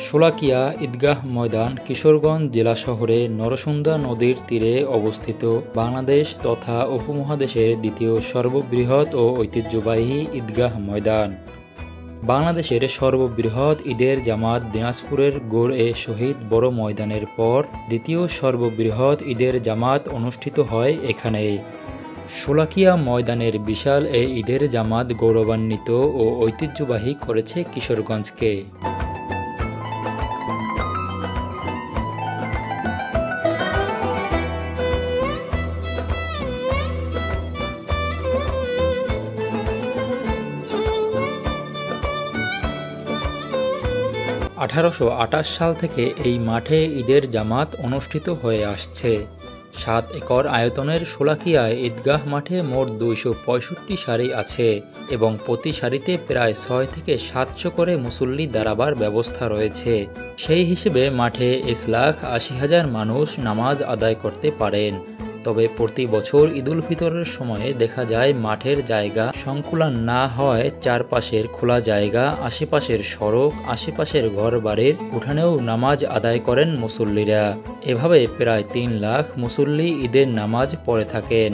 শোলাকিয়া ঈদগাহ ময়দান কিশোরগঞ্জ জেলা শহরে নরসুন্দা নদীর তীরে অবস্থিত বাংলাদেশ তথা উপমহাদেশের দ্বিতীয় সর্ববৃহৎ ও ঐতিহ্যবাহী ঈদগাহ ময়দান। বাংলাদেশের সর্ববৃহৎ ঈদের জামাত দিনাজপুরের গোড়-এ শহীদ বড় ময়দানের পর দ্বিতীয় সর্ববৃহৎ ঈদের জামাত অনুষ্ঠিত হয় এখানে। শোলাকিয়া ময়দানের বিশাল এই ঈদের জামাত গৌরবান্বিত ও ঐতিহ্যবাহী করেছে কিশোরগঞ্জকে। (1828) সাল থেকে এই মাঠে ঈদের জামাত অনুষ্ঠিত হয়ে আসছে। ৭ একর আয়তনের শোলাকিয়ায় ঈদগাহ মাঠে মোট ২৬৫ সারি আছে এবং প্রতি সারিতে প্রায় ৬ থেকে ৭০০ করে মুসল্লি দাঁড়াবার ব্যবস্থা রয়েছে। সেই হিসেবে মাঠে ১,৮০,০০০ মানুষ নামাজ আদায় করতে পারেন। তবে প্রতি বছর ঈদুল ফিতরের সময়ে দেখা যায় মাঠের জায়গা সংকুলান না হওয়ায় চারপাশের খোলা জায়গা, আশেপাশের সড়ক, আশেপাশের ঘরবাড়ির উঠানেও নামাজ আদায় করেন মুসল্লিরা। এভাবে প্রায় ৩ লাখ মুসল্লি ঈদের নামাজ পড়ে থাকেন।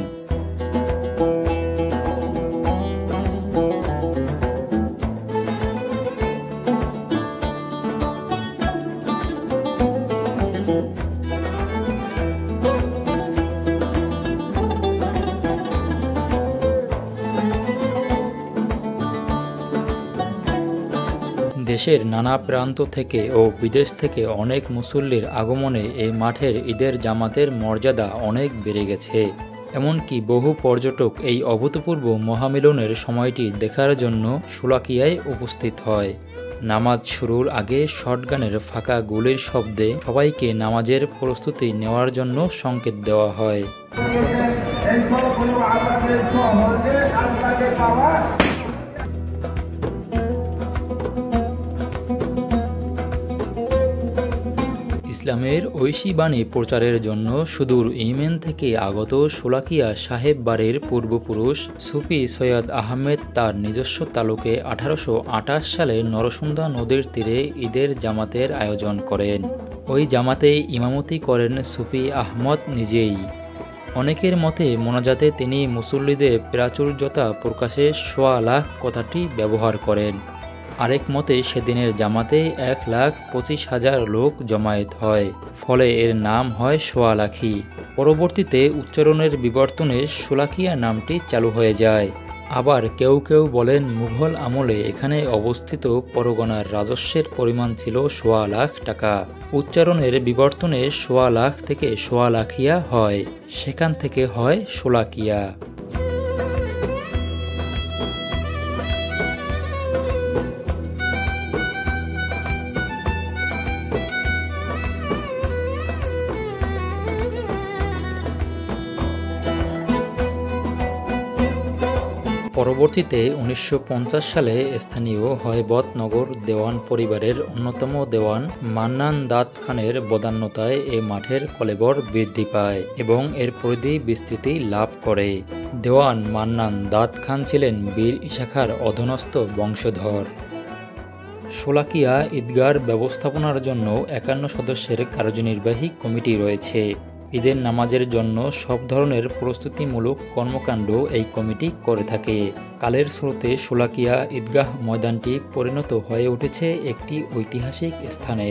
দেশের নানা প্রান্ত থেকে ও বিদেশ থেকে অনেক মুসল্লির আগমনে এই মাঠের ঈদের জামাতের মর্যাদা অনেক বেড়ে গেছে। এমনকি বহু পর্যটক এই অভূতপূর্ব মহামিলনের সময়টি দেখার জন্য শোলাকিয়ায় উপস্থিত হয়। নামাজ শুরুর আগে শটগানের ফাঁকা গুলির শব্দে সবাইকে নামাজের প্রস্তুতি নেওয়ার জন্য সংকেত দেওয়া হয়। ইসলামের ঐশী বাণী প্রচারের জন্য সুদূর ইয়েমেন থেকে আগত শোলাকিয়া সাহেব বাড়ির পূর্বপুরুষ সুফি সৈয়দ আহমেদ তার নিজস্ব তালুকে ১৮২৮ সালে নরসুন্দা নদীর তীরে ঈদের জামাতের আয়োজন করেন। ওই জামাতে ইমামতি করেন সুফি আহমদ নিজেই। অনেকের মতে মোনাজাতে তিনি মুসল্লিদের প্রাচুর্যতা প্রকাশে ১,০০,০০০ লাখ কথাটি ব্যবহার করেন। আরেক মতে সেদিনের জামাতে ১,২৫,০০০ লোক জমায়েত হয়, ফলে এর নাম হয় সোয়ালাখি। পরবর্তীতে উচ্চারণের বিবর্তনে শোলাকিয়া নামটি চালু হয়ে যায়। আবার কেউ কেউ বলেন মুঘল আমলে এখানে অবস্থিত পরগনার রাজস্বের পরিমাণ ছিল ১,০০,০০০ লাখ টাকা। উচ্চারণের বিবর্তনে ১,০০,০০০ লাখ থেকে সোয়ালাখিয়া হয়, সেখান থেকে হয় শোলাকিয়া। পরবর্তীতে ১৯৫০ সালে স্থানীয় হয়বতনগর দেওয়ান পরিবারের অন্যতম দেওয়ান মান্নান দাদ খানের বদান্যতায় এ মাঠের কলেবর বৃদ্ধি পায় এবং এর পরিধি বিস্তৃতি লাভ করে। দেওয়ান মান্নান দাদ খান ছিলেন বীর ইশাখার অধীনস্থ বংশধর। শোলাকিয়া ঈদগার ব্যবস্থাপনার জন্য ৫১ সদস্যের কার্যনির্বাহী কমিটি রয়েছে। ঈদের নামাজের জন্য সব ধরনের প্রস্তুতিমূলক কর্মকাণ্ড এই কমিটি করে থাকে। কালের স্রোতে শোলাকিয়া ঈদগাহ ময়দানটি পরিণত হয়ে উঠেছে একটি ঐতিহাসিক স্থানে।